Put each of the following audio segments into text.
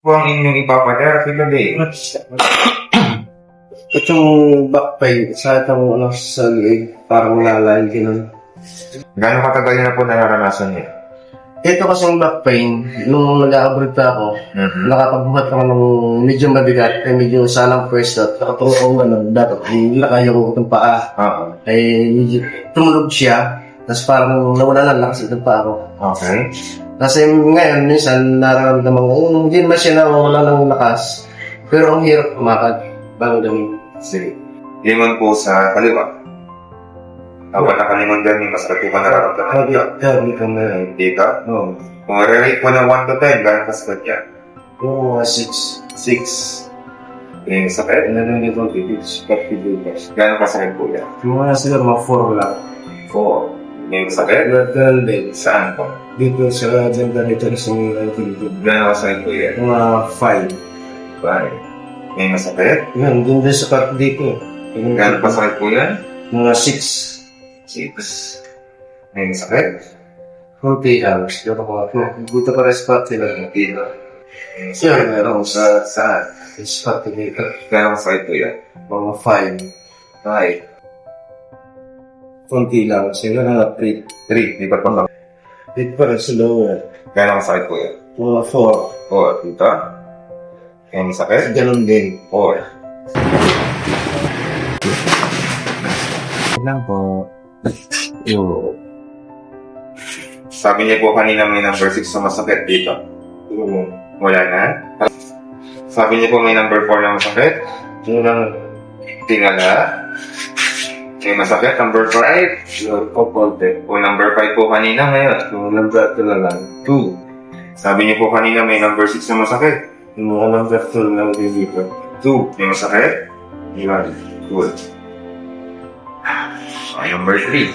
po ang inyong ipapaterapy today? Itong back pain, sa itong sa liig, parang lalain gano'n. Gano'ng katagal na po nararanasan niyo? Ito kasing back pain, nung nag-a-abroad pa ako, nakapagbuhat ako ng medyo mabigat, medyo salang pwesto, nakatulog ako gano'n, dapat nilakay ko itong paa. Medyo tumulog siya, tapos parang nawala na lakas itong paa ko. Okay. Kasi ngayon, minsan nararamdaman ko, hindi naman siya nawala ng lakas, pero ang hirap kumakad bago damin. Sige. Lingon po sa kaliwa. Kapag nakalingon dyan, may masakit po ka nararamdaman dito. Dito na yan. Dito? Oo. Kung i-rate mo ng 1 to 10, gano'ng kasakit yan? Yung 6. 6. Yung sakit? Ano na nito ang titis? Gano'ng kasakit po yan? Yung mga siguro mga 4 lang. 4. Yung sakit? Ganun din. Saan po? Dito sa ganda nito sa mga dito. Gano'ng kasakit po yan? Mga 5. 5. Yung masakit? Yan, doon din sa part dito. Gano'ng kasakit po yan? Mga 6. 6. Yung sakit? 40 hours. Dito ko. Dito pa rin spot sila. Dito. Yan, meron sa Saan? spot dito. Gano'ng kasakit po yan? Mga 5. 5. Konti lang. Sila na 3. 3. Di ba pa? Dito pa rin sa lower. Gano'ng kasakit po yan? Mga 4. 4. Dito? Yung sakit? Ganun din. 4. Lang po. Sabi niya po kanina may number 6 na masakit dito. Wala na? Sabi niya po may number 4 na masakit. Yung lang. Tingala. May masakit, number 5. Konti. O number 5 po kanina ngayon. Yung number 2 na lang. 2. Sabi niya po kanina may number 6 na masakit. Yung mga number 2 na lang dito. 2. May masakit? Ilan? Good. Number 3.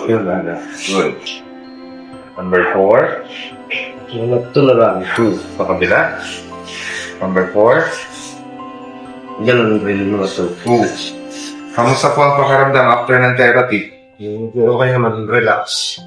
Yun lang. Good. Number 4. Yung 2 na lang. 2. Sa kabila. Number 4. Ganun rin yung mga 2. Kamusta po ang pakaramdam after ng therapy? Okay naman, relax.